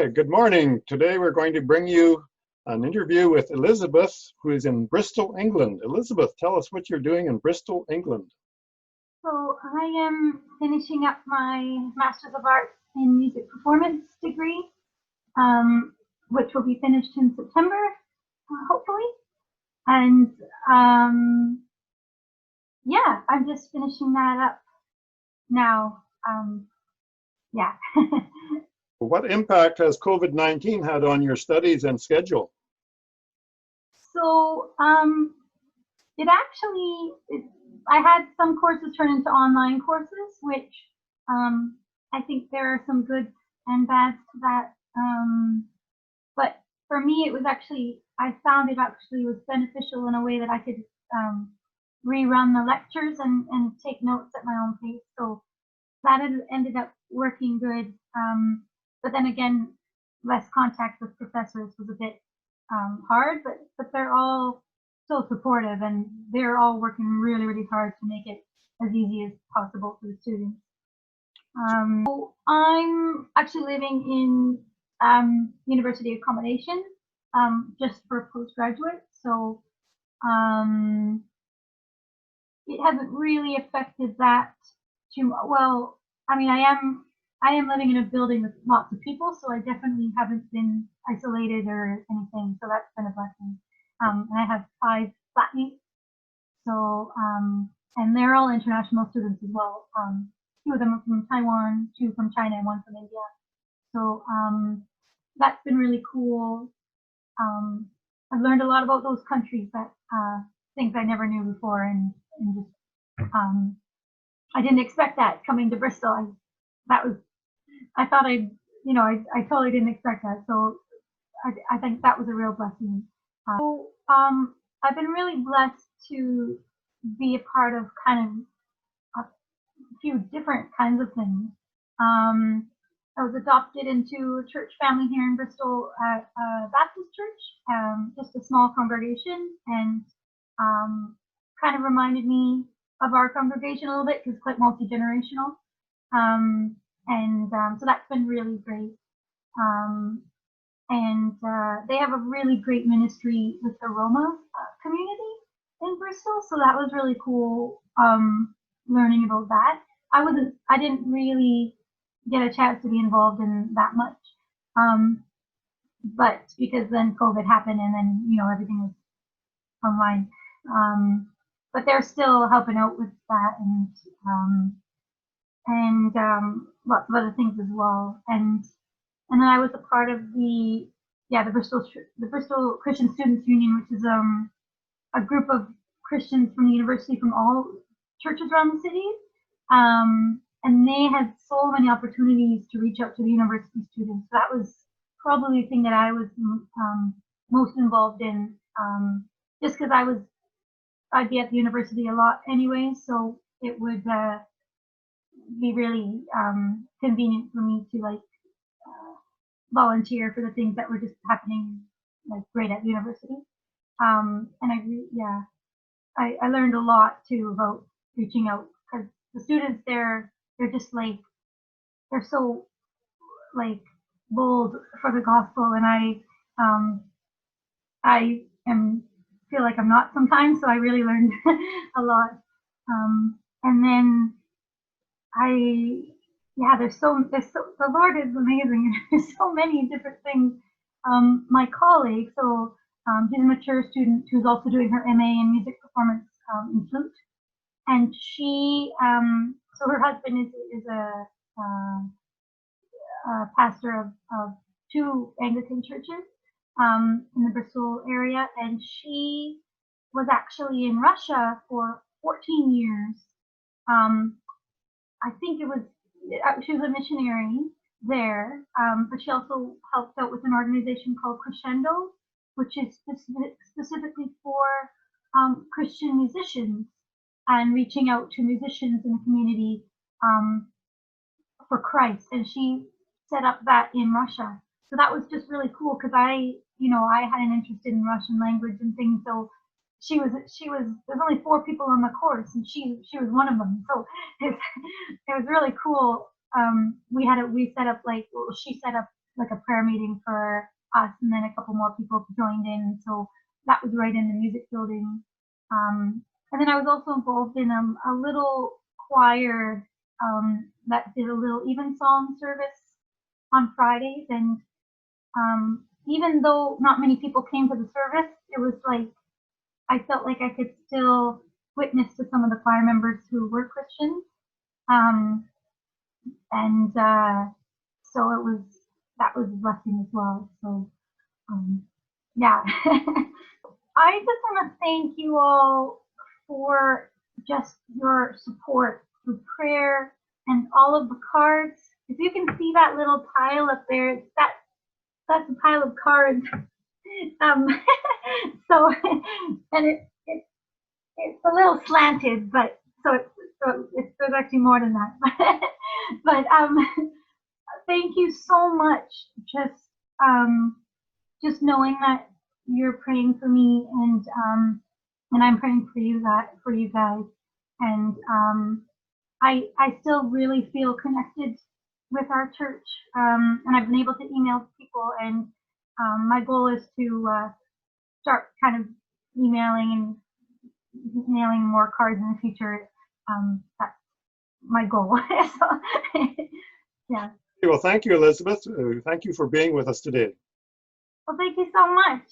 Good morning. Today we're going to bring you an interview with Elizabeth, who is in Bristol, England. Elizabeth, tell us what you're doing in Bristol, England. So I am finishing up my Master's of Arts in Music Performance degree, which will be finished in September, hopefully. And yeah, I'm just finishing that up now. Yeah. What impact has COVID-19 had on your studies and schedule? So I had some courses turn into online courses, which I think there are some good and bads to that. But for me, I found it actually was beneficial in a way that I could rerun the lectures and take notes at my own pace. So that ended up working good. But then again, less contact with professors was a bit hard, but they're all so supportive and they're all working really, really hard to make it as easy as possible for the students. So I'm actually living in university accommodation just for postgraduate. So it hasn't really affected that too well. I mean, I am living in a building with lots of people, so I definitely haven't been isolated or anything. So that's been a blessing. And I have 5 flatmates, so and they're all international students as well. 2 of them are from Taiwan, 2 from China, and 1 from India. So that's been really cool. I've learned a lot about those countries, that things I never knew before, and just I didn't expect that coming to Bristol. I thought I totally didn't expect that. So I think that was a real blessing. I've been really blessed to be a part of kind of a few different kinds of things. I was adopted into a church family here in Bristol at a Baptist church, just a small congregation, and kind of reminded me of our congregation a little bit because it's quite multi-generational. So that's been really great. They have a really great ministry with the Roma community in Bristol, so that was really cool learning about that. I didn't really get a chance to be involved in that much, but because then COVID happened and then everything was online. But they're still helping out with that and lots of other things as well. And then I was a part of the Bristol Christian Students Union, which is a group of Christians from the university from all churches around the city. And they had so many opportunities to reach out to the university students. So that was probably the thing that I was most involved in, just because I'd be at the university a lot anyway, so it would be really convenient for me to volunteer for the things that were just happening right at the university. And I learned a lot too about reaching out, because the students there, they're just they're so bold for the gospel, and I feel like I'm not sometimes, so I really learned a lot. And then the Lord is amazing. There's so many different things. My colleague, so she's a mature student who's also doing her MA in music performance in flute, and so her husband is a pastor of 2 Anglican churches in the Bristol area, and she was actually in Russia for 14 years. I think she was a missionary there, but she also helped out with an organization called Crescendo, which is specifically for Christian musicians and reaching out to musicians in the community for Christ. And she set up that in Russia. So that was just really cool, because I had an interest in Russian language and things. So there's only 4 people on the course, and she was one of them. So it was really cool. She set up like a prayer meeting for us, and then a couple more people joined in. So that was right in the music building. And then I was also involved in a little choir that did a little evensong service on Fridays. And even though not many people came to the service, it was like I felt like I could still witness to some of the choir members who were Christians. And so that was a blessing as well. So yeah. I just want to thank you all for just your support through prayer and all of the cards. If you can see that little pile up there, that's a pile of cards. So, and it's a little slanted, but there's actually more than that. But thank you so much. Just knowing that you're praying for me, and I'm praying for you guys, and I still really feel connected with our church, and I've been able to email people, and my goal is to start kind of emailing and mailing more cards in the future. That's my goal. So, yeah. Well, thank you, Elizabeth. Thank you for being with us today. Well, thank you so much.